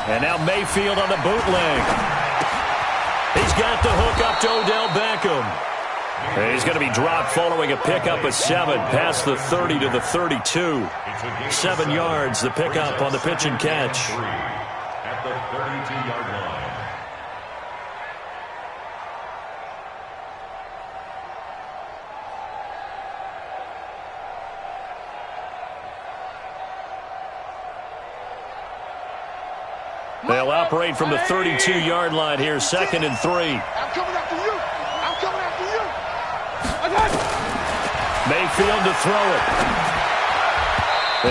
And now Mayfield on the bootleg. He's got the hook up to Odell Beckham. And he's going to be dropped following a pickup of 7 past the 30 to the 32. 7 yards, the pickup on the pitch and catch. At the 32-yard line. They'll operate from the 32-yard line here, 2nd and 3. I'm coming after you. I'm coming after you. Mayfield to throw it.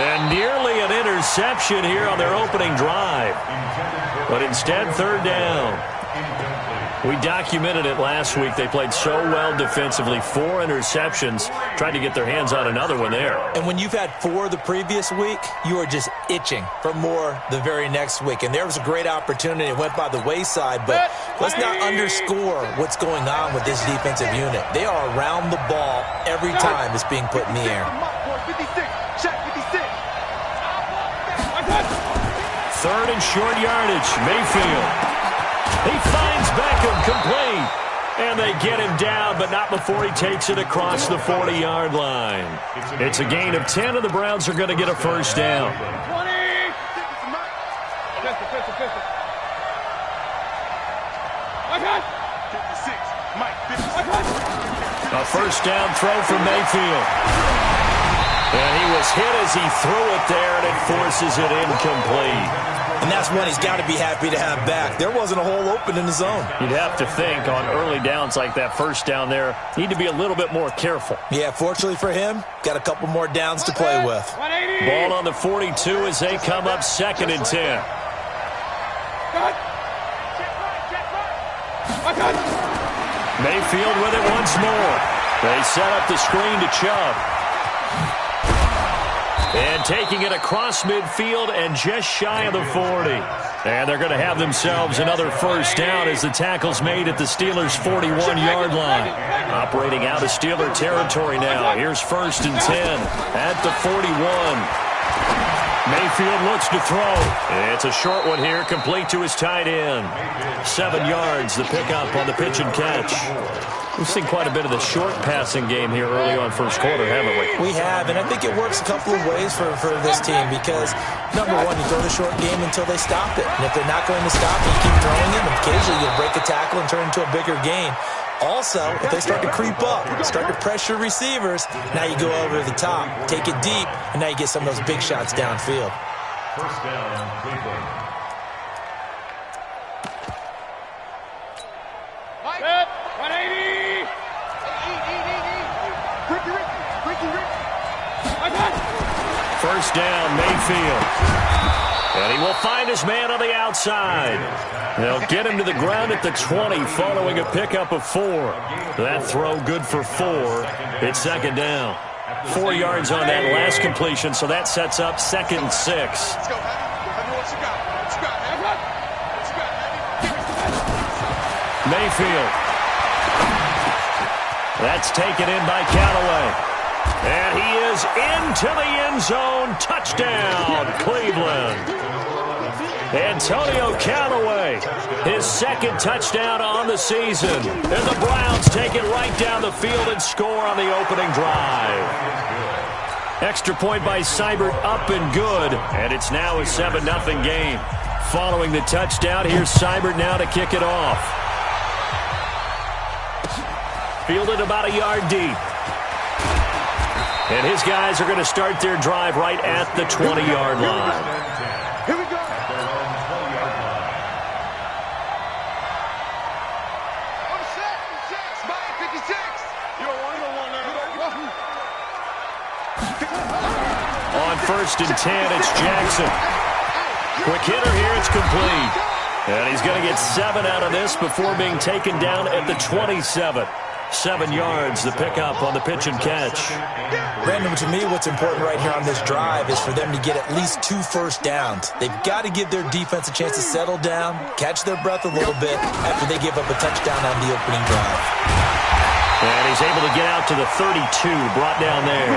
And nearly an interception here on their opening drive. But instead, 3rd down. We documented it last week. They played so well defensively. 4 interceptions. Tried to get their hands on another one there. And when you've had 4 the previous week, you are just itching for more the very next week. And there was a great opportunity. It went by the wayside, but let's not underscore what's going on with this defensive unit. They are around the ball every time it's being put in the air. 3rd and short yardage. Mayfield. He finds Beckham complete. And they get him down, but not before he takes it across the 40-yard line. It's a gain of 10, and the Browns are going to get a first down. A first down throw for Mayfield. And he was hit as he threw it there, and it forces it incomplete. And that's one he's got to be happy to have back. There wasn't a hole open in the zone. You'd have to think on early downs like that first down there, need to be a little bit more careful. Yeah, fortunately for him, got a couple more downs to play with. Ball on the 42 as they come up 2nd and 10. Mayfield with it once more. They set up the screen to Chubb. And taking it across midfield and just shy of the 40. And they're going to have themselves another first down as the tackle's made at the Steelers' 41-yard line. Operating out of Steeler territory now. Here's 1st and 10 at the 41. Mayfield looks to throw. It's a short one here, complete to his tight end. 7 yards, the pickup on the pitch and catch. We've seen quite a bit of the short passing game here early on first quarter, haven't we? We have, and I think it works a couple of ways for this team because, number one, you throw the short game until they stop it. And if they're not going to stop it, you keep throwing it, and occasionally you'll break a tackle and turn it into a bigger gain. Also, if they start to creep up, start to pressure receivers, now you go over the top, take it deep, and now you get some of those big shots downfield. First down, Cleveland. First down, Mayfield. And he will find his man on the outside. They'll get him to the ground at the 20 following a pickup of 4. That throw good for 4. It's 2nd down. 4 yards on that last completion, so that sets up 2nd and 6. Mayfield. That's taken in by Callaway. And he is into the end zone. Touchdown, Cleveland. Antonio Callaway, his 2nd touchdown on the season. And the Browns take it right down the field and score on the opening drive. Extra point by Seibert, up and good. And it's now a 7-0 game. Following the touchdown, here's Seibert now to kick it off. Fielded about a yard deep. And his guys are going to start their drive right at the 20-yard line. Here we go. On 1st and 10, it's Jackson. Quick hitter here, it's complete. And he's going to get 7 out of this before being taken down at the 27. 7 yards, the pickup on the pitch and catch. Brandon, to me, what's important right here on this drive is for them to get at least 2 first downs. They've got to give their defense a chance to settle down, catch their breath a little bit after they give up a touchdown on the opening drive. And he's able to get out to the 32, brought down there.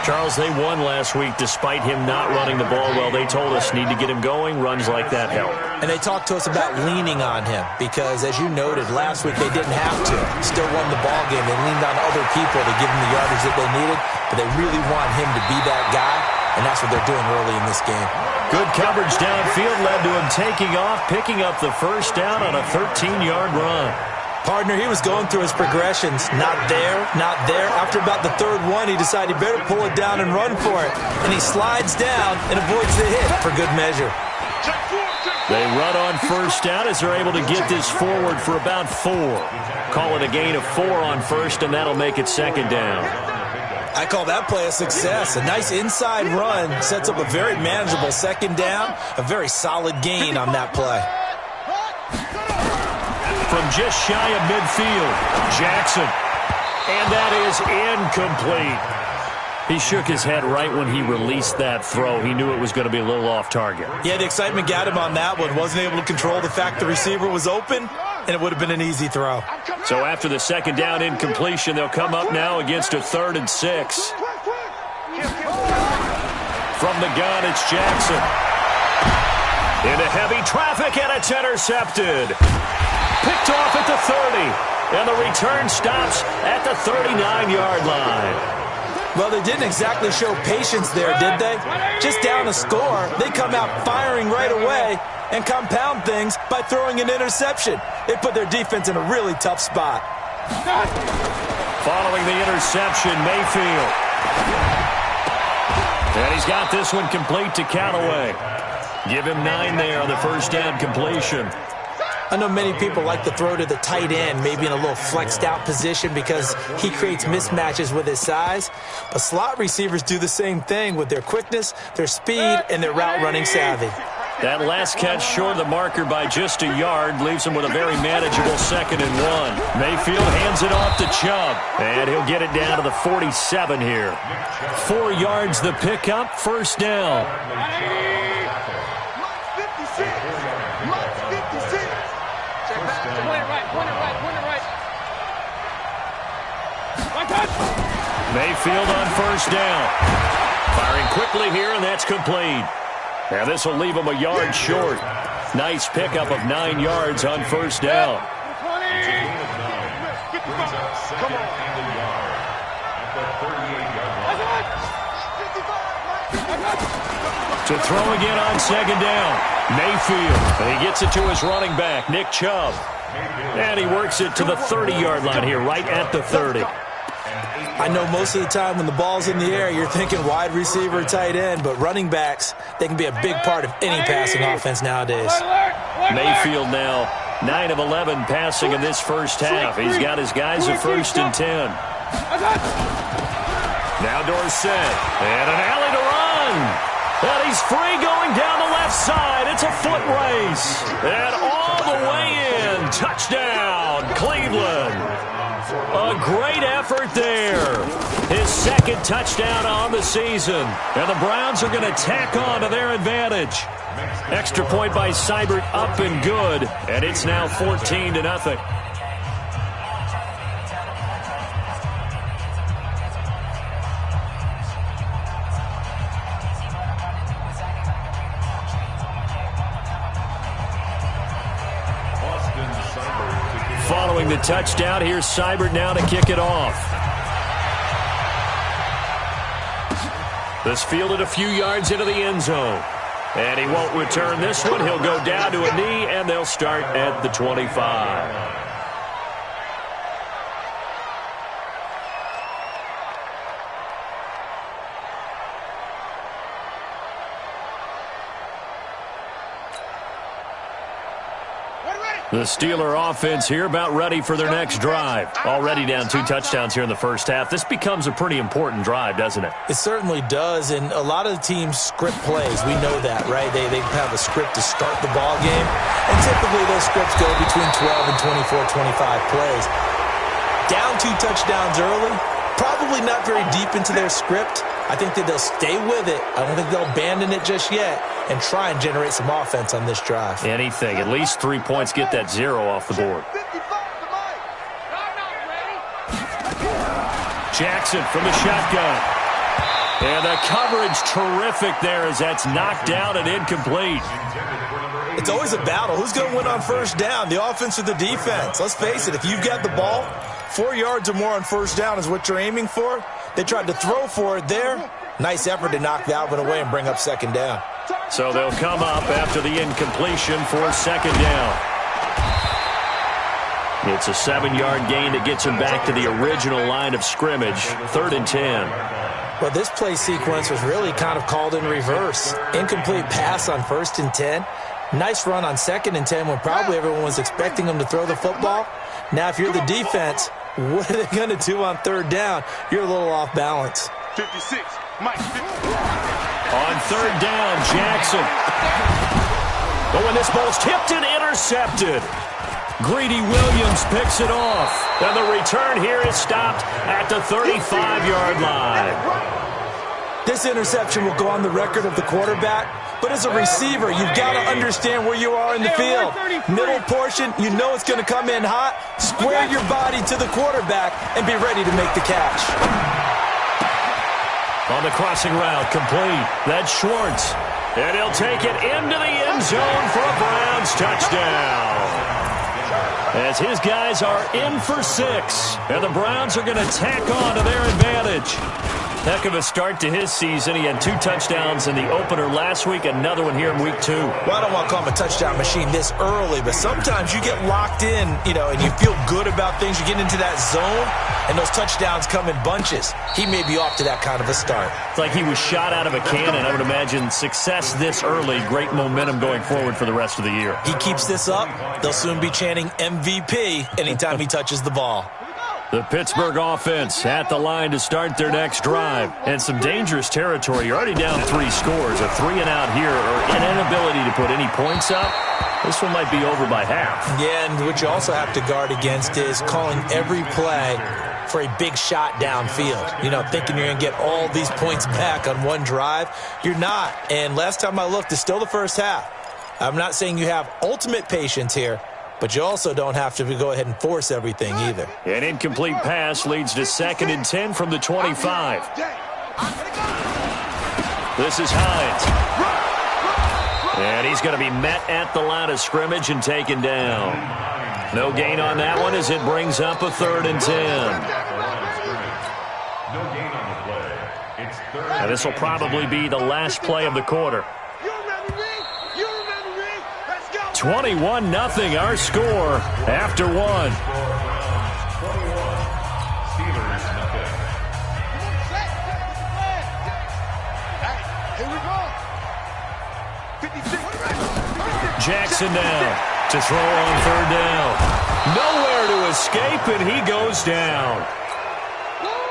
Charles, they won last week despite him not running the ball well. They told us need to get him going. Runs like that help. And they talked to us about leaning on him because, as you noted, last week they didn't have to. Still won the ball game. They leaned on other people to give them the yardage that they needed, but they really want him to be that guy, and that's what they're doing early in this game. Good coverage downfield led to him taking off, picking up the first down on a 13-yard run. Partner, he was going through his progressions. Not there, not there. After about the third one, he decided he better pull it down and run for it. And he slides down and avoids the hit for good measure. They run on first down as they're able to get this forward for about 4. Call it a gain of 4 on first, and that'll make it second down. I call that play a success. A nice inside run sets up a very manageable second down. A very solid gain on that play. From just shy of midfield, Jackson. And that is incomplete. He shook his head right when he released that throw. He knew it was going to be a little off target. Yeah, the excitement got him on that one. Wasn't able to control the fact the receiver was open, and it would have been an easy throw. So after the second down incompletion, they'll come up now against a 3rd and 6. From the gun, it's Jackson. Into heavy traffic, and it's intercepted. Picked off at the 30, and the return stops at the 39-yard line. Well, they didn't exactly show patience there, did they? Just down a score, they come out firing right away and compound things by throwing an interception. They put their defense in a really tough spot. Following the interception, Mayfield. And he's got this one complete to Callaway. Give him 9 there on the first down completion. I know many people like to throw to the tight end, maybe in a little flexed out position because he creates mismatches with his size. But slot receivers do the same thing with their quickness, their speed, and their route running savvy. That last catch short of the marker by just a yard leaves him with a very manageable 2nd and 1. Mayfield hands it off to Chubb, and he'll get it down to the 47 here. 4 yards the pickup, first down. Mayfield on first down. Firing quickly here, and that's complete. Now this will leave him a yard short. Nice pickup of 9 yards on first down. To throw again on second down. Mayfield, and he gets it to his running back, Nick Chubb. And he works it to the 30-yard line here, right at the 30. I know most of the time when the ball's in the air, you're thinking wide receiver, tight end, but running backs, they can be a big part of any passing offense nowadays. Mayfield now 9 of 11 passing in this first half. He's got his guys at 1st and 10. Now Dorsett, and an alley to run. And he's free going down the left side. It's a foot race. And all the way in. Touchdown, Cleveland. A great effort there. His 2nd touchdown on the season. And the Browns are going to tack on to their advantage. Extra point by Seibert up and good. And it's now 14-0. Following the touchdown, here's Seibert now to kick it off. This fielded a few yards into the end zone. And he won't return this one. He'll go down to a knee, and they'll start at the 25. The Steeler offense here about ready for their next drive. Already down 2 touchdowns here in the first half. This becomes a pretty important drive, doesn't it? It certainly does, and a lot of the teams script plays. We know that, right? They have a script to start the ball game, and typically those scripts go between 12 and 24, 25 plays. Down 2 touchdowns early, probably not very deep into their script. I think that they'll stay with it. I don't think they'll abandon it just yet and try and generate some offense on this drive. Anything. At least 3 points, get that 0 off the board. Jackson from the shotgun. And the coverage terrific there as that's knocked down and incomplete. It's always a battle. Who's going to win on first down, the offense or the defense? Let's face it, if you've got the ball, 4 yards or more on first down is what you're aiming for. They tried to throw for it there. Nice effort to knock that one away and bring up second down. So they'll come up after the incompletion for second down. It's a 7-yard gain that gets him back to the original line of scrimmage, 3rd and 10. Well, this play sequence was really kind of called in reverse. Incomplete pass on 1st and 10. Nice run on 2nd and 10 when probably everyone was expecting them to throw the football. Now, if you're the defense, what are they going to do on 3rd down? You're a little off balance. 56, Mike. 50. On 3rd down, Jackson. But when this ball's tipped and intercepted, Greedy Williams picks it off. And the return here is stopped at the 35-yard line. This interception will go on the record of the quarterback, but as a receiver, you've got to understand where you are in the field. Middle portion, you know it's going to come in hot. Square your body to the quarterback and be ready to make the catch. On the crossing route, complete. That's Schwartz. And he'll take it into the end zone for a Browns touchdown. As his guys are in for 6. And the Browns are going to tack on to their advantage. Heck of a start to his season. He had 2 touchdowns in the opener last week, another one here in week 2. Well, I don't want to call him a touchdown machine this early, but sometimes you get locked in, and you feel good about things. You get into that zone, and those touchdowns come in bunches. He may be off to that kind of a start. It's like he was shot out of a cannon. I would imagine success this early, great momentum going forward for the rest of the year. He keeps this up, they'll soon be chanting MVP anytime he touches the ball. The Pittsburgh offense at the line to start their next drive. And some dangerous territory. You're already down 3 scores. A 3-and-out here or an inability to put any points up. This one might be over by half. Yeah, and what you also have to guard against is calling every play for a big shot downfield. Thinking you're going to get all these points back on one drive. You're not. And last time I looked, it's still the first half. I'm not saying you have ultimate patience here, but you also don't have to go ahead and force everything either. An incomplete pass leads to 2nd and 10 from the 25. This is Hines. And he's going to be met at the line of scrimmage and taken down. No gain on that one as it brings up a 3rd and 10. And this will probably be the last play of the quarter. 21-0 our score after 1. Here we go. 56. Jackson now to throw on 3rd down. Nowhere to escape, and he goes down.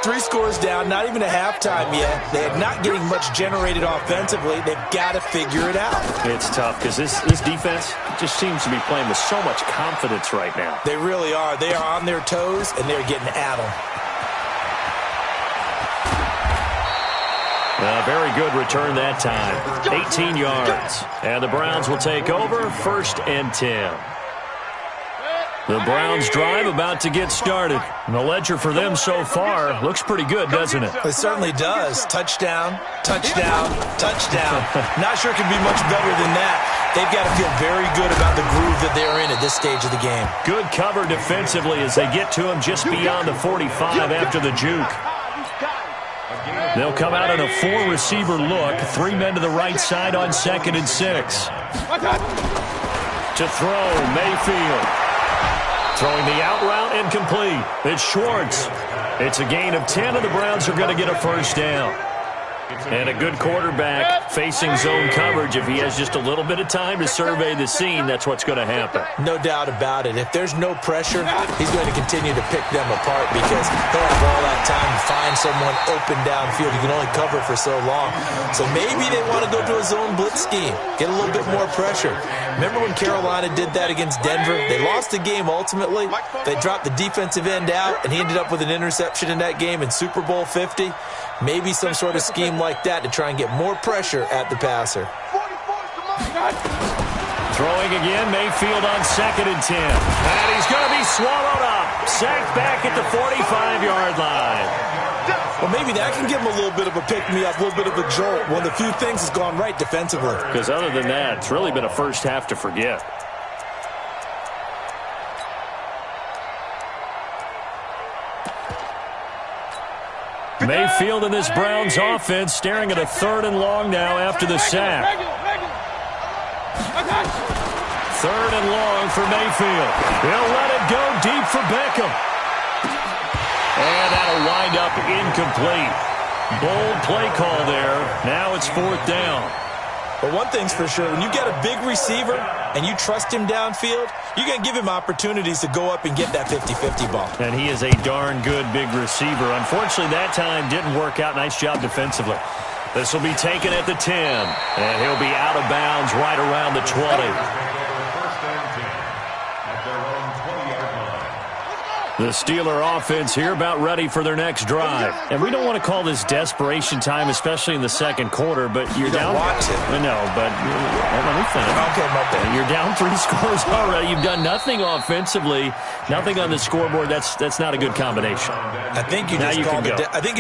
3 scores down, not even a halftime yet. They're not getting much generated offensively. They've got to figure it out. It's tough because this defense just seems to be playing with so much confidence right now. They really are. They are on their toes, and they're getting at them. A very good return that time. 18 yards. And the Browns will take over 1st and 10. The Browns drive about to get started. And the ledger for them so far looks pretty good, doesn't it? It certainly does. Touchdown, touchdown, touchdown. Not sure it can be much better than that. They've got to feel very good about the groove that they're in at this stage of the game. Good cover defensively as they get to him just beyond the 45 after the juke. They'll come out in a 4-receiver look. 3 men to the right side on 2nd and 6. To throw, Mayfield. Throwing the out route incomplete. It's Schwartz. It's a gain of 10, and the Browns are going to get a 1st down. And a good quarterback facing zone coverage. If he has just a little bit of time to survey the scene, that's what's going to happen. No doubt about it. If there's no pressure, he's going to continue to pick them apart because he'll have all that time to find someone open downfield. You can only cover for so long. So maybe they want to go to a zone blitz scheme, get a little bit more pressure. Remember when Carolina did that against Denver? They lost the game ultimately. They dropped the defensive end out, and he ended up with an interception in that game in Super Bowl 50. Maybe some sort of scheme like that to try and get more pressure at the passer. Throwing again, Mayfield on 2nd and 10. And he's going to be swallowed up. Sacked back at the 45-yard line. Well, maybe that can give him a little bit of a pick-me-up, a little bit of a jolt. One of the few things that's gone right defensively. Because other than that, it's really been a first half to forget. Mayfield in this Browns offense staring at a 3rd and long now after the sack. 3rd and long for Mayfield. He'll let it go deep for Beckham. And that'll wind up incomplete. Bold play call there. Now it's 4th down. But one thing's for sure, when you get a big receiver and you trust him downfield, you're going to give him opportunities to go up and get that 50-50 ball. And he is a darn good big receiver. Unfortunately, that time didn't work out. Nice job defensively. This will be taken at the 10, and he'll be out of bounds right around the 20. The Steeler offense here about ready for their next drive. And we don't want to call this desperation time, especially in the second quarter, but you're down. Watch it. I know, but let me finish. Okay, my bad. You're down 3 scores already. You've done nothing offensively, nothing on the scoreboard. That's not a good combination. I think you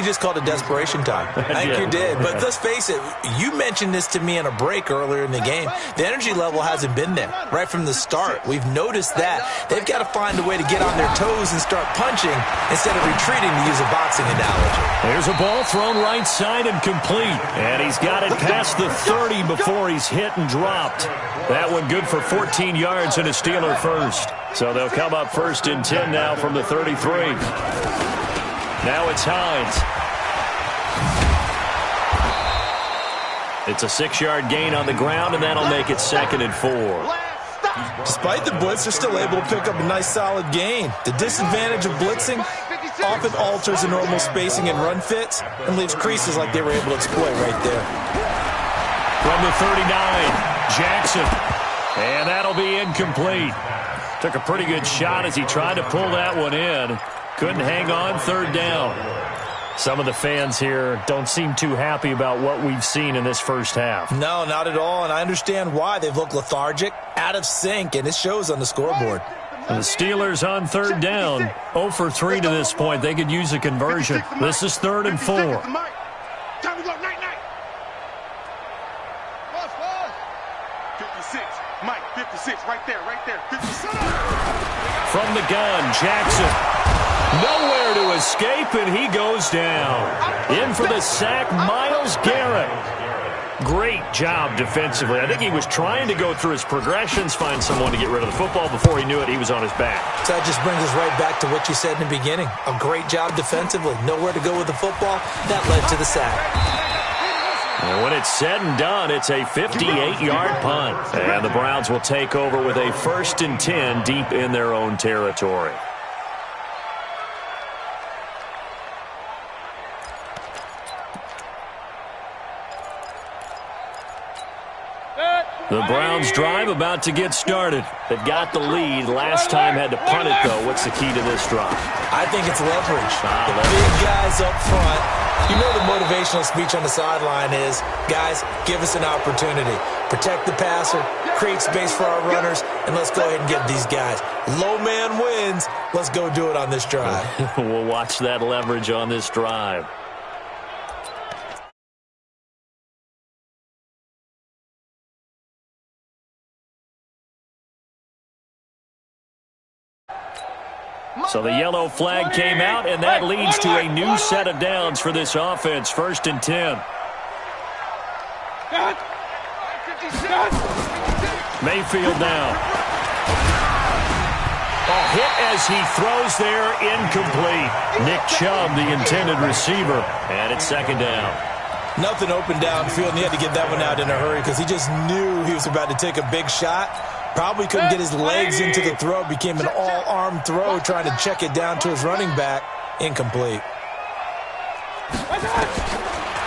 just called it desperation time. I think you did. But let's face it, you mentioned this to me in a break earlier in the game. The energy level hasn't been there right from the start. We've noticed that. They've got to find a way to get on their toes and start punching instead of retreating, to use a boxing analogy. There's a ball thrown right side and complete. And he's got it past the 30 before he's hit and dropped. That one good for 14 yards and a Steeler first. So they'll come up 1st and 10 now from the 33. Now it's Hines. It's a 6-yard gain on the ground, and that'll make it 2nd and 4. Despite the blitz, they're still able to pick up a nice solid gain. The disadvantage of blitzing often alters the normal spacing and run fits and leaves creases like they were able to exploit right there. From the 39, Jackson. And that'll be incomplete. Took a pretty good shot as he tried to pull that one in. Couldn't hang on, 3rd down. Some of the fans here don't seem too happy about what we've seen in this first half. No, not at all, and I understand why. They've looked lethargic, out of sync, and it shows on the scoreboard. And the Steelers on 3rd down, 0 for 3 to this point. They could use a conversion. This is 3rd and 4. Time to go, night. 56, Mike, 56, right there, 56. From the gun, Jackson. Nowhere to escape, and he goes down. In for the sack, Myles Garrett. Great job defensively. I think he was trying to go through his progressions, find someone to get rid of the football. Before he knew it, he was on his back. So that just brings us right back to what you said in the beginning. A great job defensively. Nowhere to go with the football. That led to the sack. And when it's said and done, it's a 58-yard punt. And the Browns will take over with a 1st and 10 deep in their own territory. The Browns drive about to get started. They've got the lead. Last time had to punt it, though. What's the key to this drive? I think it's leverage. The big guys up front. You know the motivational speech on the sideline is, guys, give us an opportunity. Protect the passer, create space for our runners, and let's go ahead and get these guys. Low man wins. Let's go do it on this drive. We'll watch that leverage on this drive. So the yellow flag came out, and that leads to a new set of downs for this offense. 1st and 10. Mayfield now. A hit as he throws there, incomplete. Nick Chubb, the intended receiver, and it's 2nd down. Nothing open downfield, and he had to get that one out in a hurry because he just knew he was about to take a big shot. Probably couldn't get his legs into the throw. Became an all-arm throw, trying to check it down to his running back. Incomplete.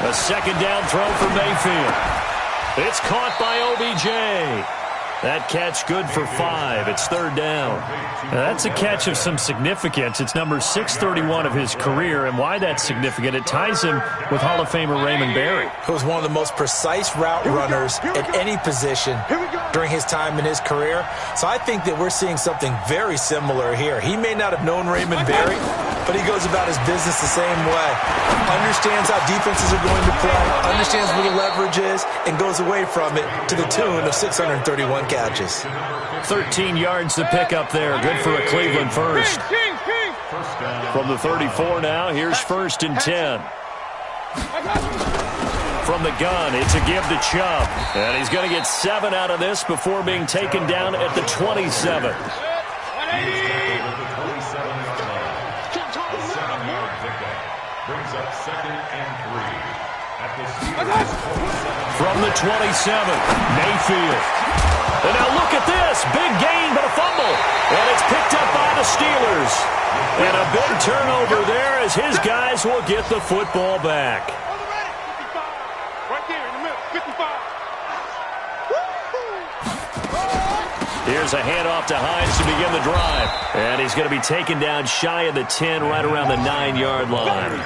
A 2nd down throw for Mayfield. It's caught by OBJ. That catch good for 5. It's 3rd down. Now, that's a catch of some significance. It's number 631 of his career, and why that's significant, it ties him with Hall of Famer Raymond Berry. Who was one of the most precise route runners at any position during his time in his career. So I think that we're seeing something very similar here. He may not have known Raymond Berry, but he goes about his business the same way. Understands how defenses are going to play, understands where the leverage is, and goes away from it to the tune of 631 catches. 13 yards to pick up there. Good for a Cleveland first. From the 34 now, here's 1st and 10. From the gun, it's a give to Chubb. And he's going to get 7 out of this before being taken down at the 27. Brings up 2nd and 3 at the from the 27, Mayfield. And now look at this. Big gain, but a fumble. And it's picked up by the Steelers. And a big turnover there as his guys will get the football back. Right there in the middle, 55. Here's a handoff to Hines to begin the drive. And he's going to be taken down shy of the 10, right around the 9-yard line.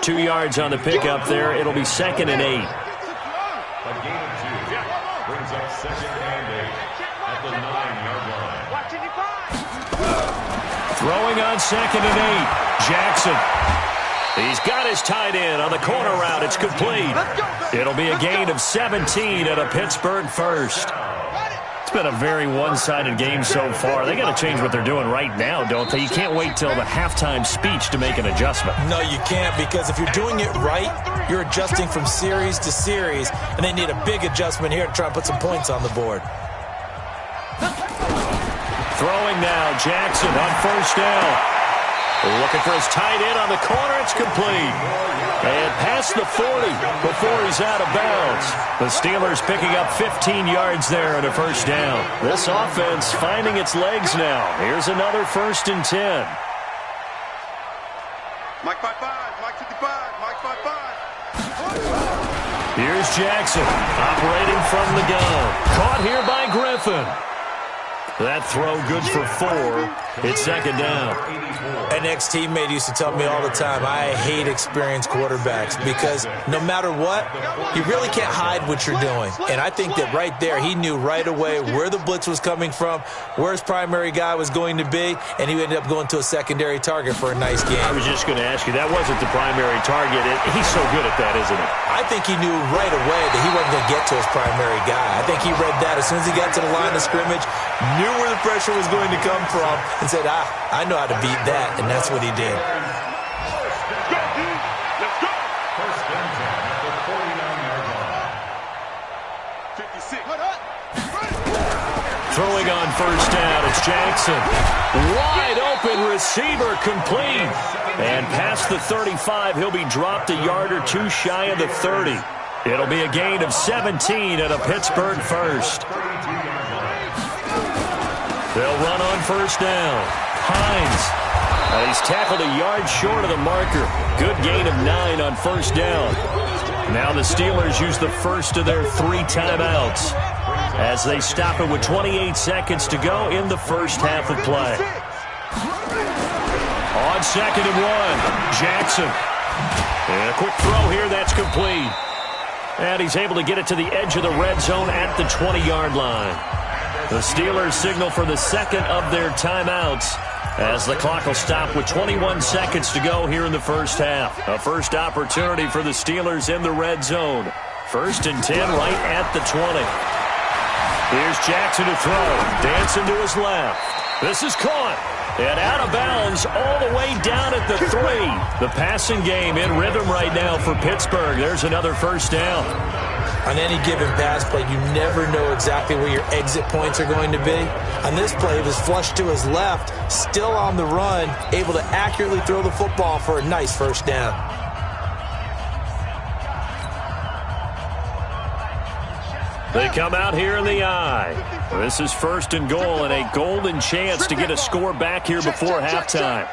2 yards on the pickup there. It'll be 2nd and 8. A gain of 2. Brings up 2nd and 8 at the 9-yard line. Throwing on 2nd and 8. Jackson. He's got his tight end on the corner route. It's complete. It'll be a gain of 17 at a Pittsburgh first. It's been a very one-sided game so far. They got to change what they're doing right now, don't they? You can't wait till the halftime speech to make an adjustment. No, you can't, because if you're doing it right, you're adjusting from series to series, and they need a big adjustment here to try and put some points on the board. Throwing now, Jackson on 1st down. Looking for his tight end on the corner. It's complete. And past the 40 before he's out of bounds. The Steelers picking up 15 yards there on a 1st down. This offense finding its legs now. Here's another 1st and 10. Mike 5-5, Mike 55, Mike 5-5. Here's Jackson operating from the gun. Caught here by Griffin. That throw good for 4. It's 2nd down. An ex-teammate used to tell me all the time, I hate experienced quarterbacks because no matter what, you really can't hide what you're doing. And I think that right there, he knew right away where the blitz was coming from, where his primary guy was going to be, and he ended up going to a secondary target for a nice game. I was just going to ask you, that wasn't the primary target. He's so good at that, isn't he? I think he knew right away that he wasn't going to get to his primary guy. I think he read that as soon as he got to the line of scrimmage, knew where the pressure was going to come from, and said, I know how to beat that, and that's what he did. Let's go. 1st and 10 at the 49-yard line. 56. Throwing on 1st down, it's Jackson. Wide open receiver, complete. And past the 35, he'll be dropped a yard or 2 shy of the 30. It'll be a gain of 17 at a Pittsburgh first. They'll run on 1st down. Hines. He's tackled a yard short of the marker. Good gain of 9 on 1st down. Now the Steelers use the first of their 3 timeouts as they stop it with 28 seconds to go in the first half of play. On 2nd and 1, Jackson. And a quick throw here, that's complete. And he's able to get it to the edge of the red zone at the 20-yard line. The Steelers signal for the 2nd of their timeouts as the clock will stop with 21 seconds to go here in the first half. A first opportunity for the Steelers in the red zone. 1st and 10 right at the 20. Here's Jackson to throw. Dancing to his left. This is caught. And out of bounds all the way down at the 3. The passing game in rhythm right now for Pittsburgh. There's another 1st down. On any given pass play, you never know exactly where your exit points are going to be. On this play, it was flushed to his left, still on the run, able to accurately throw the football for a nice 1st down. They come out here in the eye. This is 1st and goal and a golden chance to get a score back here before halftime.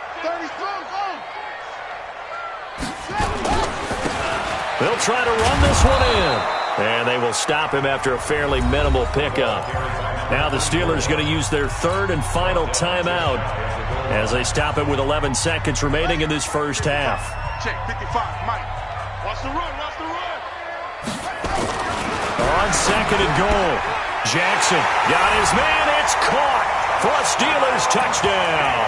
They'll try to run this one in. And they will stop him after a fairly minimal pickup. Now the Steelers going to use their 3rd and final timeout as they stop it with 11 seconds remaining in this first half. Check 55, Mike. Watch the run, watch the run. On 2nd and goal, Jackson got his man. It's caught for a Steelers touchdown.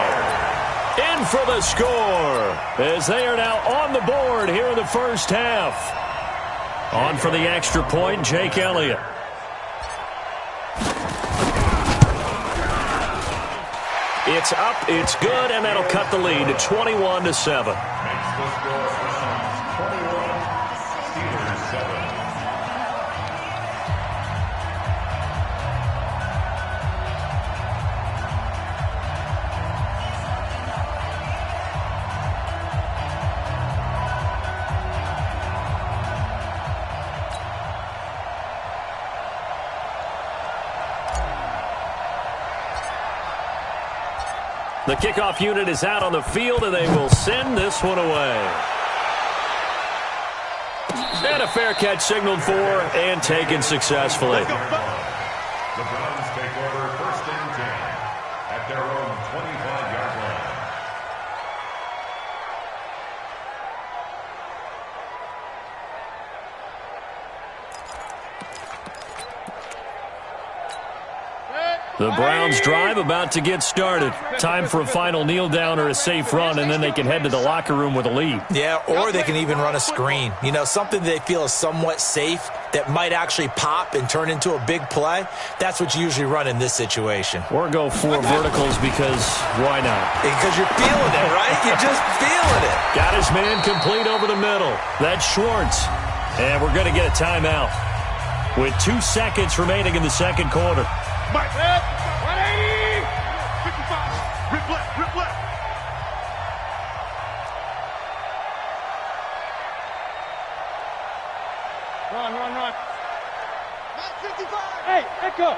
in for the score, as they are now on the board here in the first half. On for the extra point, Jake Elliott. It's up, it's good, and that'll cut the lead to 21-7. Makes the score Browns 21, Steelers 7. The kickoff unit is out on the field, and they will send this one away. And a fair catch signaled for and taken successfully. The Browns take over 1st and 10 at their own 25-yard line. The Browns drive about to get started. Time for a final kneel down or a safe run, and then they can head to the locker room with a lead. Yeah, or they can even run a screen. You know, something they feel is somewhat safe that might actually pop and turn into a big play. That's what you usually run in this situation. Or go 4 verticals because why not? Because you're feeling it, right? You're just feeling it. Got his man complete over the middle. That's Schwartz. And we're going to get a timeout with 2 seconds remaining in the second quarter. Mike, 180, 55, rip left, rip left. Run. 55. Hey, echo.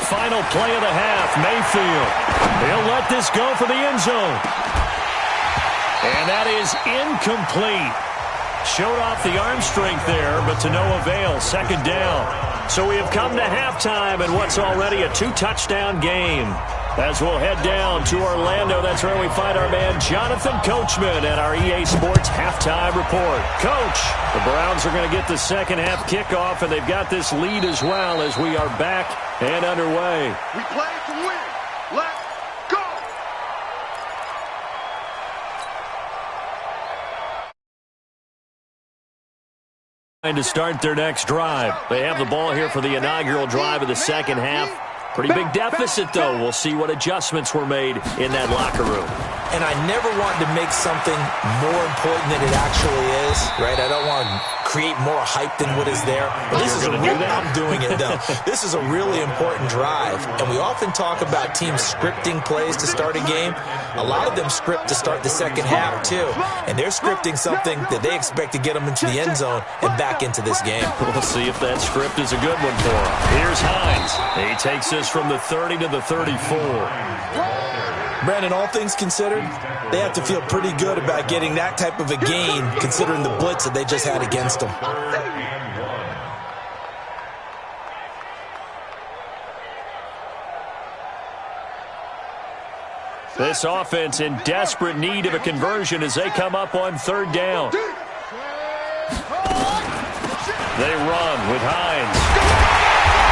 Final play of the half, Mayfield. He'll let this go for the end zone. And that is incomplete. Showed off the arm strength there, but to no avail. Second down. So we have come to halftime in what's already a 2-touchdown game. As we'll head down to Orlando, that's where we find our man Jonathan Coachman at our EA Sports Halftime Report. Coach, the Browns are going to get the second half kickoff, and they've got this lead as well as we are back and underway. We play to win. Let's go. To start their next drive. They have the ball here for the inaugural drive of the second half. Pretty big deficit, though. We'll see what adjustments were made in that locker room. And I never want to make something more important than it actually is, right? I don't want to create more hype than what is there. But this is I'm doing it, though. This is a really important drive. And we often talk about teams scripting plays to start a game. A lot of them script to start the second half, too. And they're scripting something that they expect to get them into the end zone and back into this game. We'll see if that script is a good one for them. Here's Hines. He takes this from the 30 to the 34. Brandon, all things considered, they have to feel pretty good about getting that type of a gain, considering the blitz that they just had against them. This offense in desperate need of a conversion as they come up on third down. They run with Hines.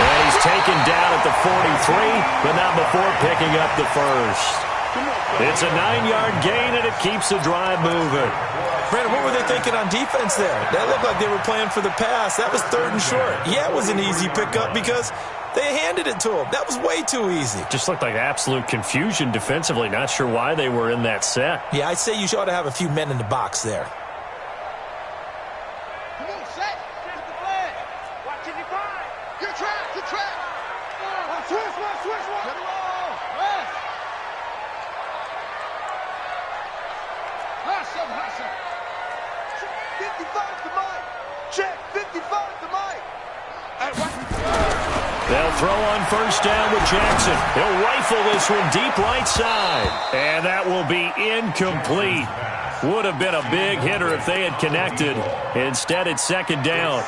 And he's taken down at the 43, but not before picking up the first. It's a 9-yard gain, and it keeps the drive moving. Brandon, what were they thinking on defense there? That looked like they were playing for the pass. That was 3rd and short. Yeah, it was an easy pickup because they handed it to him. That was way too easy. Just looked like absolute confusion defensively. Not sure why they were in that set. Yeah, I'd say you ought to have a few men in the box there. Come on, set. Get the flag. Watch it, you find. Good track. Switch. Get it all. Yes. Hustle. 55 to Mike. Check. 55 to Mike. Hey, They'll throw on first down with Jackson. He'll rifle this one deep right side. And that will be incomplete. Would have been a big hitter if they had connected. Instead, it's second down.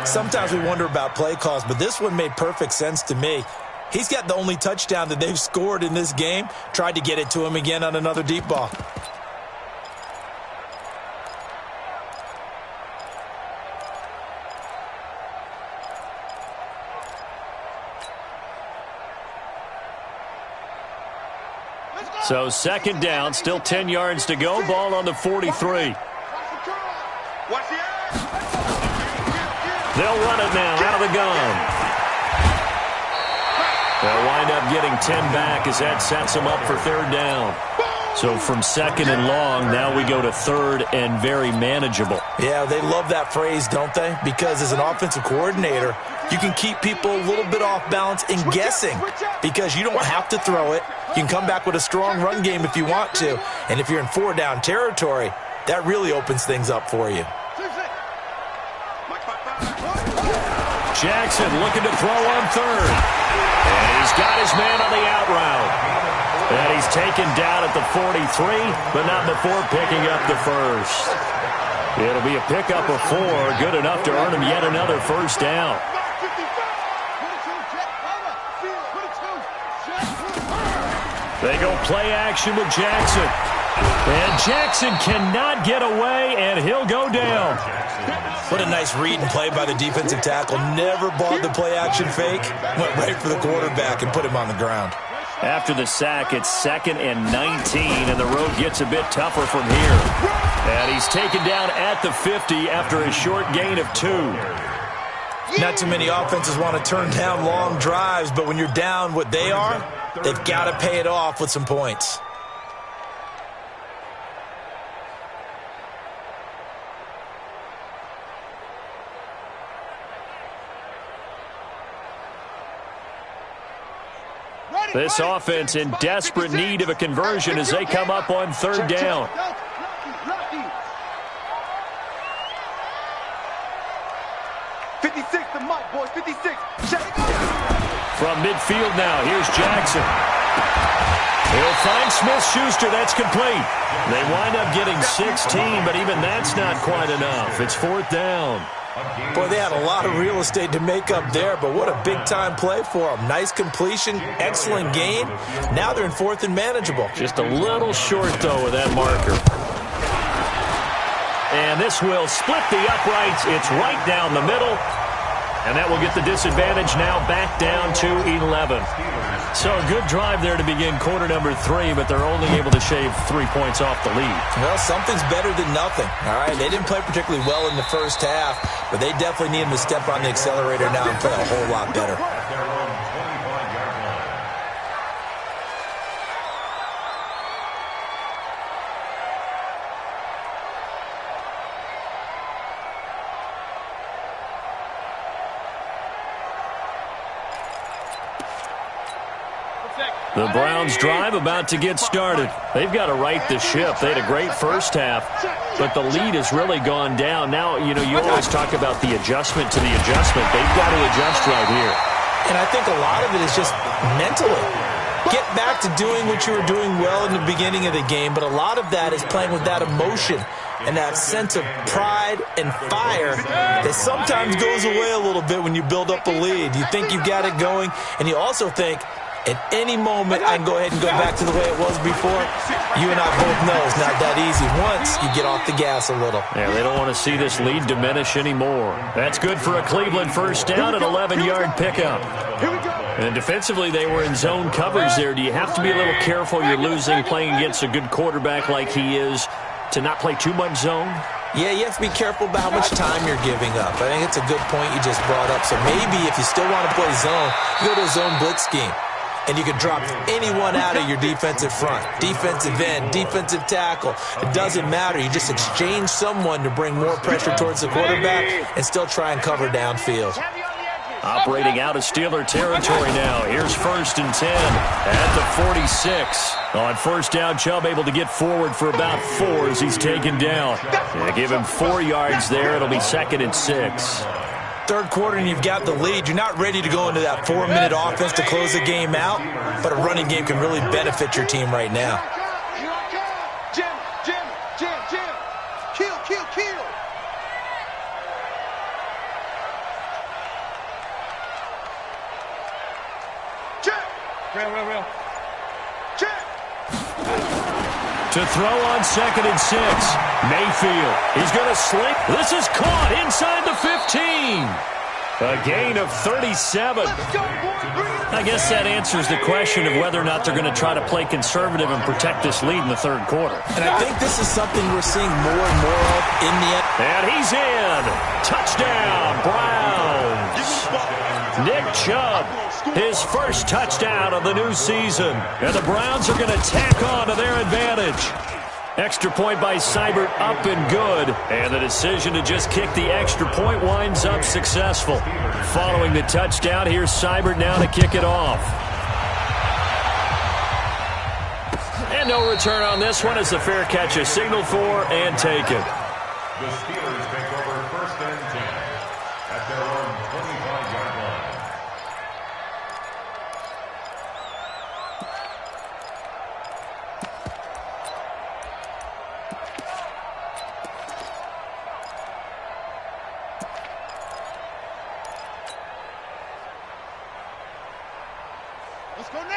Sometimes we wonder about play calls, but this one made perfect sense to me. He's got the only touchdown that they've scored in this game. Tried to get it to him again on another deep ball. So second down, still 10 yards to go. Ball on the 43. They'll run it now out of the gun. They'll wind up getting 10 back as that sets them up for third down. So from second and long, now we go to third and very manageable. Yeah, they love that phrase, don't they? Because as an offensive coordinator, you can keep people a little bit off balance and guessing because you don't have to throw it. You can come back with a strong run game if you want to. And if you're in four-down territory, that really opens things up for you. Jackson looking to throw on third. And he's got his man on the out route. And he's taken down at the 43, but not before picking up the first. It'll be a pickup of 4, good enough to earn him yet another first down. They go play action with Jackson. And Jackson cannot get away, and he'll go down. What a nice read and play by the defensive tackle. Never bought the play action fake. Went right for the quarterback and put him on the ground. After the sack, it's 2nd and 19, and the road gets a bit tougher from here. And he's taken down at the 50 after a short gain of 2. Not too many offenses want to turn down long drives, but when you're down what they are, they've got to pay it off with some points. This offense in desperate need of a conversion as they come up on third down. From midfield now, here's Jackson. He'll find Smith-Schuster. That's complete. They wind up getting 16, but even that's not quite enough. It's fourth down. Boy, they had a lot of real estate to make up there, but what a big-time play for them. Nice completion, excellent gain. Now they're in fourth and manageable. Just a little short, though, with that marker. And this will split the uprights. It's right down the middle. And that will get the disadvantage now back down to 11. So a good drive there to begin quarter number 3, but they're only able to shave 3 points off the lead. Well, something's better than nothing. All right, they didn't play particularly well in the first half, but they definitely need them to step on the accelerator now and play a whole lot better. The Browns drive about to get started. They've got to right the ship. They had a great first half, but the lead has really gone down. Now, you always talk about the adjustment to the adjustment. They've got to adjust right here. And I think a lot of it is just mentally. Get back to doing what you were doing well in the beginning of the game, but a lot of that is playing with that emotion and that sense of pride and fire that sometimes goes away a little bit when you build up a lead. You think you've got it going, and you also think, at any moment, I can go ahead and go back to the way it was before. You and I both know it's not that easy once you get off the gas a little. Yeah, they don't want to see this lead diminish anymore. That's good for a Cleveland first down, an 11-yard pickup. And defensively, they were in zone coverage there. Do you have to be a little careful? You're losing, playing against a good quarterback like he is, to not play too much zone? Yeah, you have to be careful about how much time you're giving up. I think it's a good point you just brought up. So maybe if you still want to play zone, you go to a zone blitz scheme. And you can drop anyone out of your defensive front, defensive end, defensive tackle. It doesn't matter. You just exchange someone to bring more pressure towards the quarterback and still try and cover downfield. Operating out of Steeler territory now. Here's 1st and 10 at the 46. On first down, Chubb able to get forward for about 4 as he's taken down. They give him 4 yards there. It'll be 2nd and 6. Third quarter and you've got the lead. You're not ready to go into that 4-minute offense to close the game out, but a running game can really benefit your team right now. Jim. Kill. Check. Real. Check. To throw on 2nd and 6. Mayfield. He's going to slink. This is caught inside the 15. A gain of 37. I guess that answers the question of whether or not they're going to try to play conservative and protect this lead in the third quarter. And I think this is something we're seeing more and more of in the end. And he's in. Touchdown, Browns. Nick Chubb, his first touchdown of the new season. And the Browns are going to tack on to their advantage. Extra point by Seibert up and good. And the decision to just kick the extra point winds up successful. Following the touchdown, here's Seibert now to kick it off. And no return on this one as the fair catch is signaled for and taken. The Steelers take over 1st and 10 at their own 25-yard line.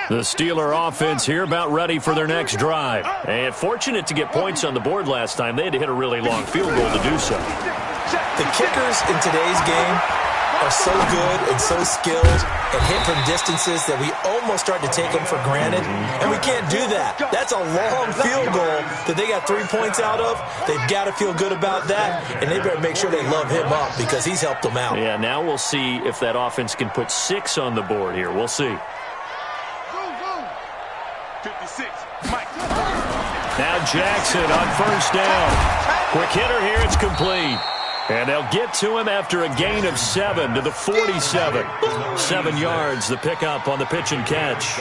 The Steeler offense here about ready for their next drive. And fortunate to get points on the board last time. They had to hit a really long field goal to do so. The kickers in today's game are so good and so skilled and hit from distances that we almost start to take them for granted. And we can't do that. That's a long field goal that they got 3 points out of. They've got to feel good about that, and they better make sure they love him up because he's helped them out. Yeah, now we'll see if that offense can put 6 on the board here. We'll see. 56, Mike. Now Jackson on 1st down. Quick hitter here, it's complete. And they'll get to him after a gain of 7 to the 47. 7 yards, the pickup on the pitch and catch.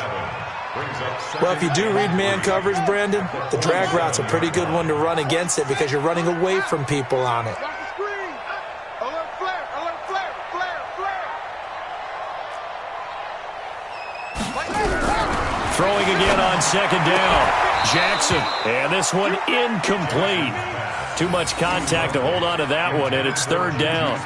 Well, if you do read man coverage, Brandon, the drag route's a pretty good one to run against it because you're running away from people on it. Throwing again on 2nd down. Jackson, and this one incomplete. Too much contact to hold on to that one, and it's 3rd down.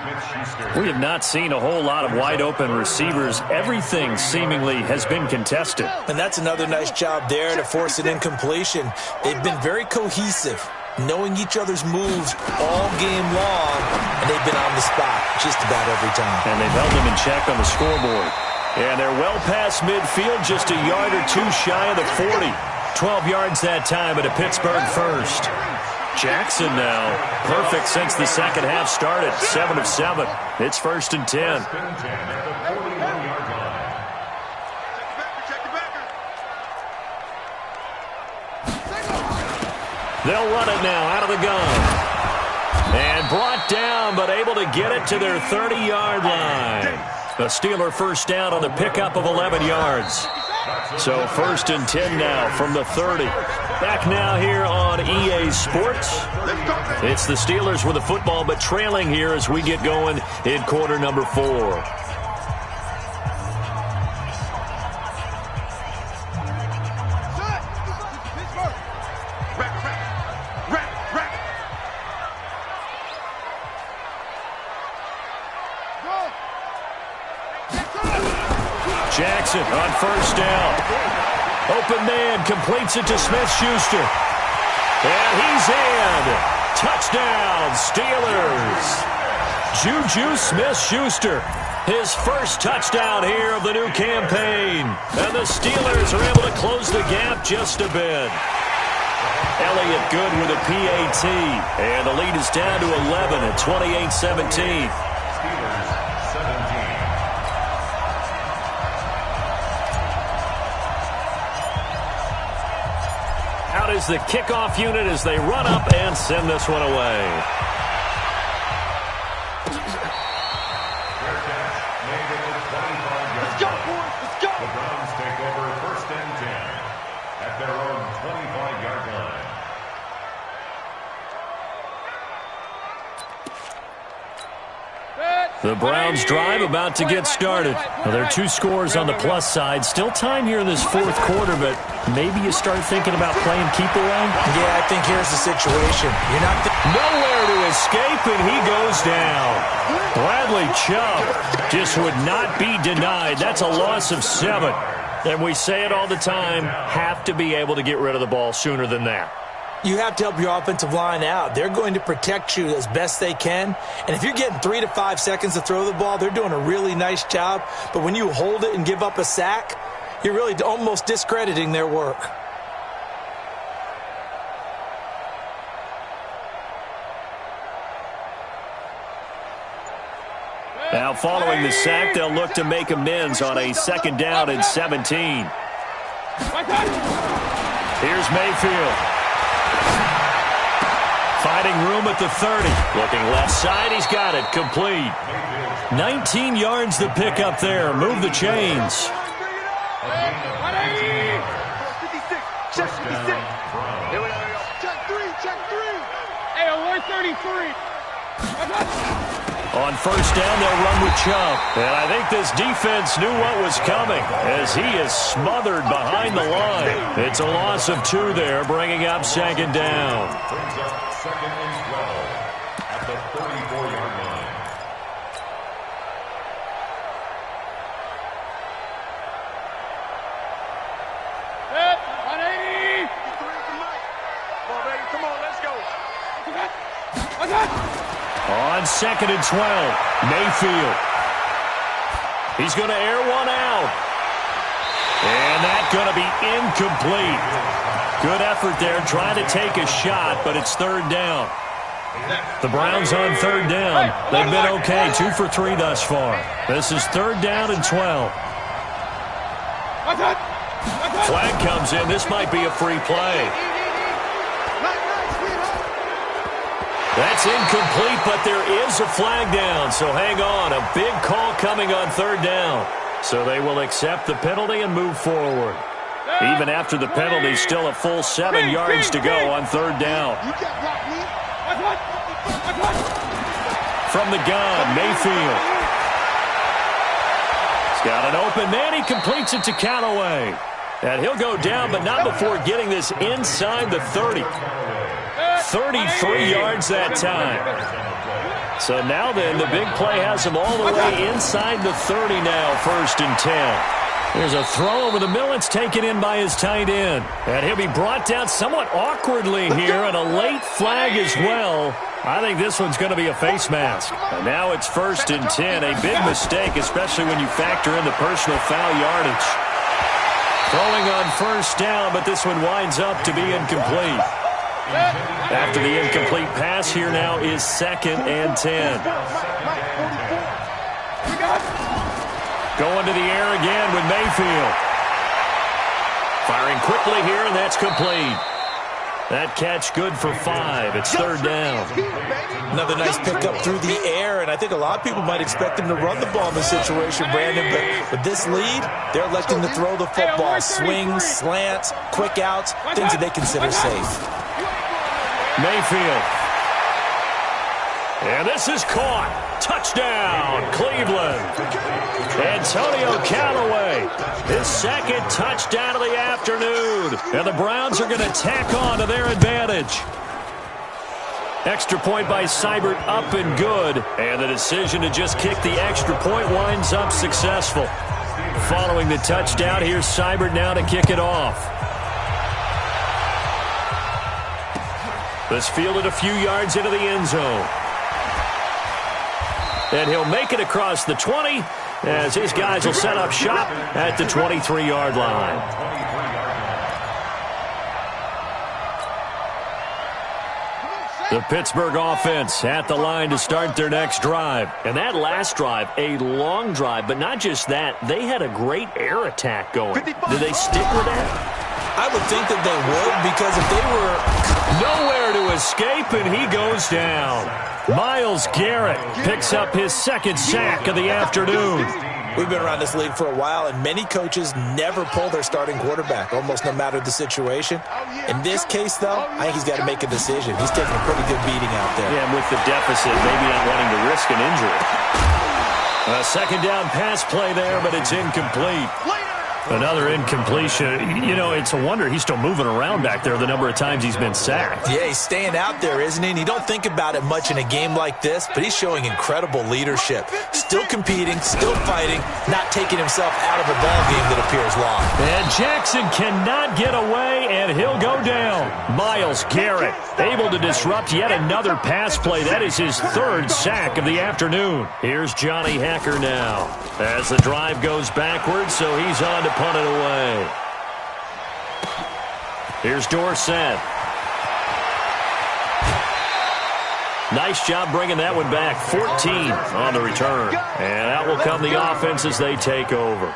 We have not seen a whole lot of wide-open receivers. Everything seemingly has been contested. And that's another nice job there to force an incompletion. They've been very cohesive, knowing each other's moves all game long, and they've been on the spot just about every time. And they've held them in check on the scoreboard. And they're well past midfield, just a yard or 2 shy of the 40. 12 yards that time at a Pittsburgh first. Jackson now, perfect since the second half started, 7 of 7. It's 1st and 10. They'll run it now out of the gun. And brought down, but able to get it to their 30-yard line. A Steeler 1st down on the pickup of 11 yards. So 1st and 10 now from the 30. Back now here on EA Sports. It's the Steelers with the football, but trailing here as we get going in quarter number 4. Jackson on 1st down. Open man completes it to Smith-Schuster. And he's in. Touchdown, Steelers. Juju Smith-Schuster. His first touchdown here of the new campaign. And the Steelers are able to close the gap just a bit. Elliott good with a PAT. And the lead is down to 11 at 28-17. Out is the kickoff unit as they run up and send this one away. Let's go, boys. Let's go. The Browns take over 1st and 10 at their own 25-yard line. The Browns drive about to get started. Well, there are 2 scores on the plus side. Still time here in this 4th quarter, but maybe you start thinking about playing keep away? Yeah, I think here's the situation. You're not nowhere to escape, and he goes down. Bradley Chubb just would not be denied. That's a loss of 7. And we say it all the time, have to be able to get rid of the ball sooner than that. You have to help your offensive line out. They're going to protect you as best they can. And if you're getting 3 to 5 seconds to throw the ball, they're doing a really nice job. But when you hold it and give up a sack, you're really almost discrediting their work. Now following the sack, they'll look to make amends on a 2nd down and 17. Here's Mayfield. Finding room at the 30. Looking left side, he's got it. Complete. 19 yards to pick up there. Move the chains. Check 3. Hey, alert 33. On 1st down, they'll run with Chubb. And I think this defense knew what was coming as he is smothered behind the line. It's a loss of 2 there, bringing up 2nd down. Brings up 2nd and 12 at the 34-yard line. Set, 180. Come on, let's go. On 2nd and 12, Mayfield. He's going to air one out. And that's going to be incomplete. Good effort there trying to take a shot, but it's 3rd down. The Browns on 3rd down. They've been okay, 2 for 3 thus far. This is 3rd down and 12. Flag comes in. This might be a free play. That's incomplete, but there is a flag down, so hang on. A big call coming on 3rd down. So they will accept the penalty and move forward. Even after the penalty, still a full 7 yards to go on 3rd down. From the gun, Mayfield. He's got an open man. He completes it to Callaway. And he'll go down, but not before getting this inside the 30. 33 yards that time. So now then, the big play has him all the way inside the 30 now, 1st and 10. There's a throw over the middle. It's taken in by his tight end. And he'll be brought down somewhat awkwardly here, and a late flag as well. I think this one's going to be a face mask. And now it's 1st and 10. A big mistake, especially when you factor in the personal foul yardage. Throwing on 1st down, but this one winds up to be incomplete. After the incomplete pass, here now is 2nd and 10. Going to the air again with Mayfield. Firing quickly here, and that's complete. That catch good for 5. It's 3rd down. Another nice pickup through the air, and I think a lot of people might expect him to run the ball in this situation, Brandon, but with this lead, they're electing to throw the football. Swings, slants, quick outs, things that they consider safe. Mayfield. And this is caught. Touchdown, Cleveland. Antonio Callaway, his 2nd touchdown of the afternoon. And the Browns are going to tack on to their advantage. Extra point by Seibert up and good. And the decision to just kick the extra point winds up successful. Following the touchdown, here's Seibert now to kick it off. This fielded a few yards into the end zone. And he'll make it across the 20 as his guys will set up shop at the 23-yard line. The Pittsburgh offense at the line to start their next drive. And that last drive, a long drive, but not just that. They had a great air attack going. Did they stick with that? I would think that they would, because if they were nowhere to escape, and he goes down. Myles Garrett picks up his 2nd sack of the afternoon. We've been around this league for a while, and many coaches never pull their starting quarterback, almost no matter the situation. In this case, though, I think he's got to make a decision. He's taking a pretty good beating out there. Yeah, and with the deficit, maybe not wanting to risk an injury. A 2nd down pass play there, but it's incomplete. Another incompletion. You know, it's a wonder he's still moving around back there the number of times he's been sacked. Yeah, he's staying out there, isn't he? And you don't think about it much in a game like this, but he's showing incredible leadership. Still competing, still fighting, not taking himself out of a ball game that appears long. And Jackson cannot get away, and he'll go down. Myles Garrett able to disrupt yet another pass play. That is his third sack of the afternoon. Here's Johnny Hacker now as the drive goes backwards, so he's on to punt it away. Here's Dorsett. Nice job bringing that one back. 14 on the return. And out will come the offense as they take over.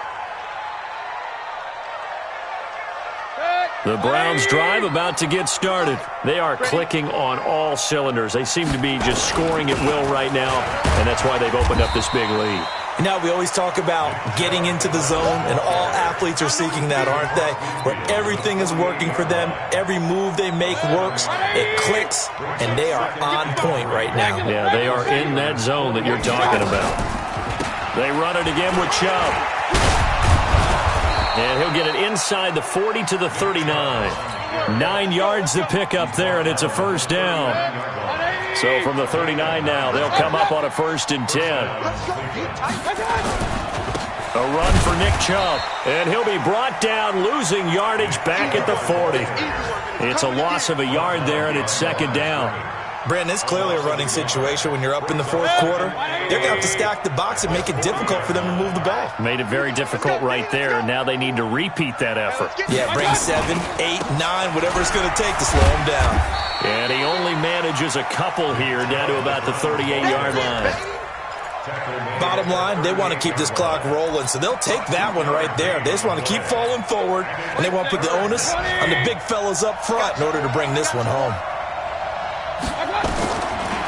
The Browns drive about to get started. They are clicking on all cylinders. They seem to be just scoring at will right now, and that's why they've opened up this big lead. You know, we always talk about getting into the zone, and all athletes are seeking that, aren't they? Where everything is working for them, every move they make works, it clicks, and they are on point right now. Yeah, they are in that zone that you're talking about. They run it again with Chubb. And he'll get it inside the 40 to the 39. 9 yards to pick up there, and it's a first down. So from the 39 now, they'll come up on a 1st and 10. A run for Nick Chubb, and he'll be brought down, losing yardage back at the 40. It's a loss of a yard there, and it's 2nd down. Brandon, it's clearly a running situation when you're up in the 4th quarter. They're going to have to stack the box and make it difficult for them to move the ball. Made it very difficult right there. Now they need to repeat that effort. Yeah, bring 7, 8, 9, whatever it's going to take to slow them down. And he only manages a couple here down to about the 38-yard line. Bottom line, they want to keep this clock rolling, so they'll take that one right there. They just want to keep falling forward, and they want to put the onus on the big fellas up front in order to bring this one home.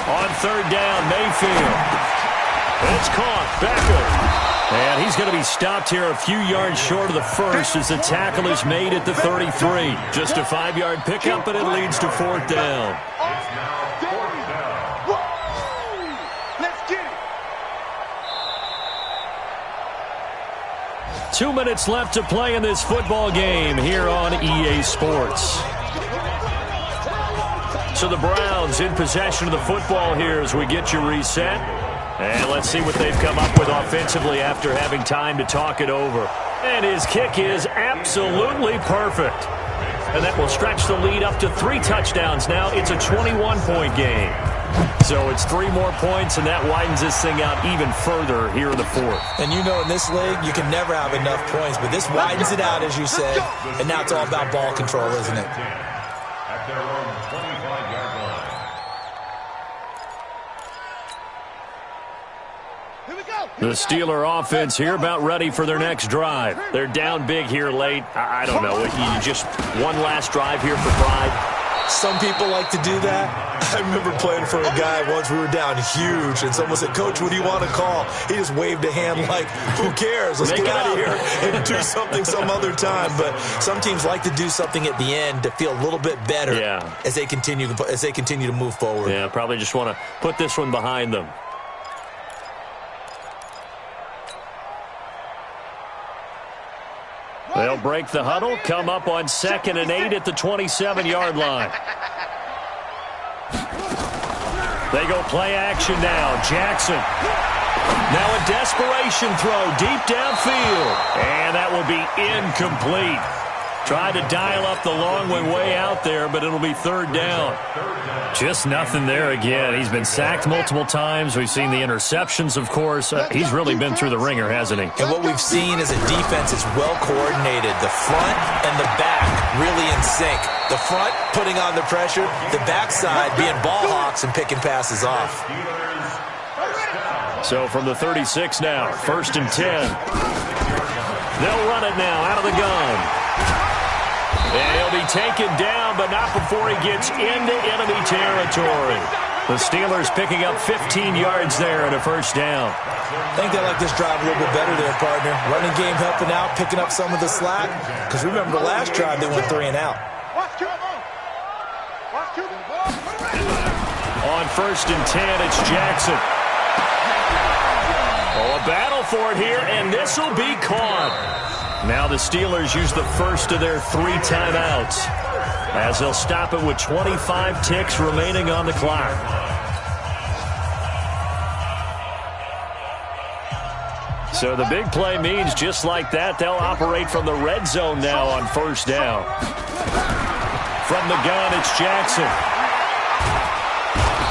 On 3rd down, Mayfield. It's caught. Backup. And he's going to be stopped here a few yards short of the first as the tackle is made at the 33. Just a 5-yard pickup, and it leads to 4th down. It's now 4th down. Let's get it. 2 minutes left to play in this football game here on EA Sports. So the Browns in possession of the football here as we get you reset. And let's see what they've come up with offensively after having time to talk it over. And his kick is absolutely perfect. And that will stretch the lead up to 3 touchdowns now. It's a 21-point game. So it's 3 more points, and that widens this thing out even further here in the 4th. And you know in this league, you can never have enough points, but this widens it out, as you said. And now it's all about ball control, isn't it? At their own 25-yard line. Here we go. The Steeler offense here about ready for their next drive. They're down big here late. I don't know. You just one last drive here for pride. Some people like to do that. I remember playing for a guy once. We were down huge, and someone said, "Coach, what do you want to call?" He just waved a hand like, "Who cares? Let's get out of here and do something some other time." But some teams like to do something at the end to feel a little bit better as they continue to move forward. Yeah, probably just want to put this one behind them. They'll break the huddle, come up on 2nd and 8 at the 27-yard line. They go play action now. Jackson. Now a desperation throw deep downfield. And that will be incomplete. Tried to dial up the long way out there, but it'll be 3rd down. Just nothing there again. He's been sacked multiple times. We've seen the interceptions, of course. He's really been through the ringer, hasn't he? And what we've seen is a defense is well coordinated. The front and the back really in sync. The front putting on the pressure, the backside being ball hawks and picking passes off. So from the 36 now, 1st and 10. They'll run it now out of the gun. And he'll be taken down, but not before he gets into enemy territory. The Steelers picking up 15 yards there and a 1st down. I think they like this drive a little bit better there, partner. Running game helping out, picking up some of the slack. Because remember the last drive, they went 3 and out. On 1st and 10, it's Jackson. Oh, a battle for it here, and this will be caught. Now the Steelers use the first of their 3 timeouts, as they'll stop it with 25 ticks remaining on the clock. So the big play means just like that, they'll operate from the red zone now on first down. From the gun, it's Jackson.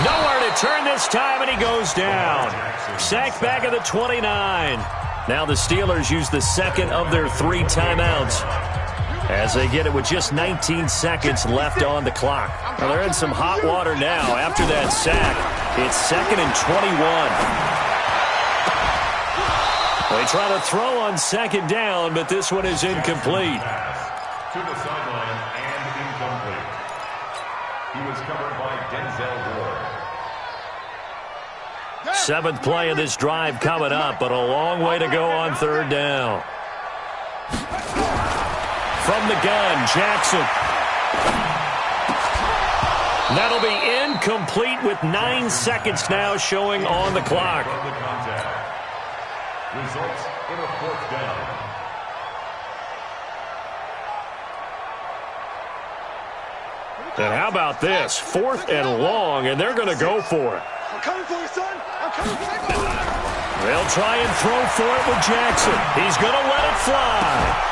Nowhere to turn this time, and he goes down. Sacked back at the 29. Now the Steelers use the second of their 3 timeouts, as they get it with just 19 seconds left on the clock. Well, they're in some hot water now. After that sack, it's 2nd and 21. They try to throw on 2nd down, but this one is incomplete. To the sideline and incomplete. He was covered by Denzel Ward. 7th play of this drive coming up, but a long way to go on 3rd down. From the gun, Jackson. That'll be incomplete with 9 seconds now showing on the clock. Results in a 4th down. And how about this? 4th and long, and they're going to go for it. I'm coming for you, son. I'm coming for you. They'll try and throw for it with Jackson. He's going to let it fly.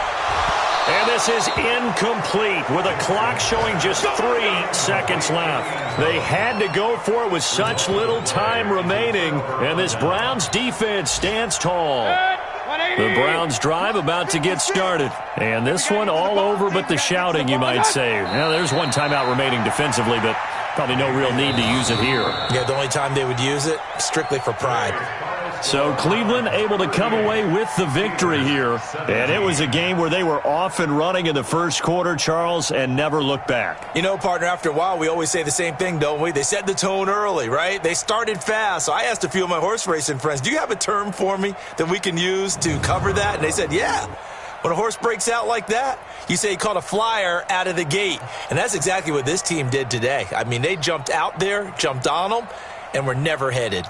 And this is incomplete with a clock showing just 3 seconds left. They had to go for it with such little time remaining, and this Browns defense stands tall. The Browns drive about to get started, and this one all over but the shouting, you might say. Now, there's 1 timeout remaining defensively, but probably no real need to use it here. Yeah, the only time they would use it, strictly for pride. So Cleveland able to come away with the victory here. And it was a game where they were off and running in the first quarter, Charles, and never looked back. You know, partner, after a while, we always say the same thing, don't we? They set the tone early, right? They started fast. So I asked a few of my horse racing friends, do you have a term for me that we can use to cover that? And they said, yeah. When a horse breaks out like that, you say he caught a flyer out of the gate. And that's exactly what this team did today. I mean, they jumped out there, jumped on them, and were never headed.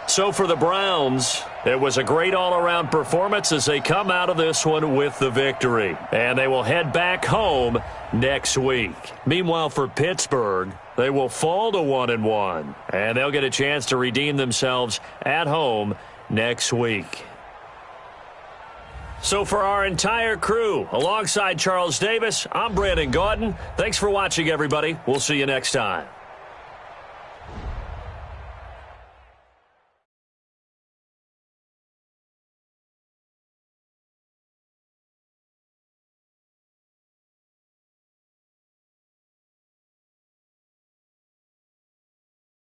So for the Browns, it was a great all-around performance as they come out of this one with the victory. And they will head back home next week. Meanwhile, for Pittsburgh, they will fall to 1-1. And they'll get a chance to redeem themselves at home next week. So for our entire crew, alongside Charles Davis, I'm Brandon Gaudin. Thanks for watching, everybody. We'll see you next time.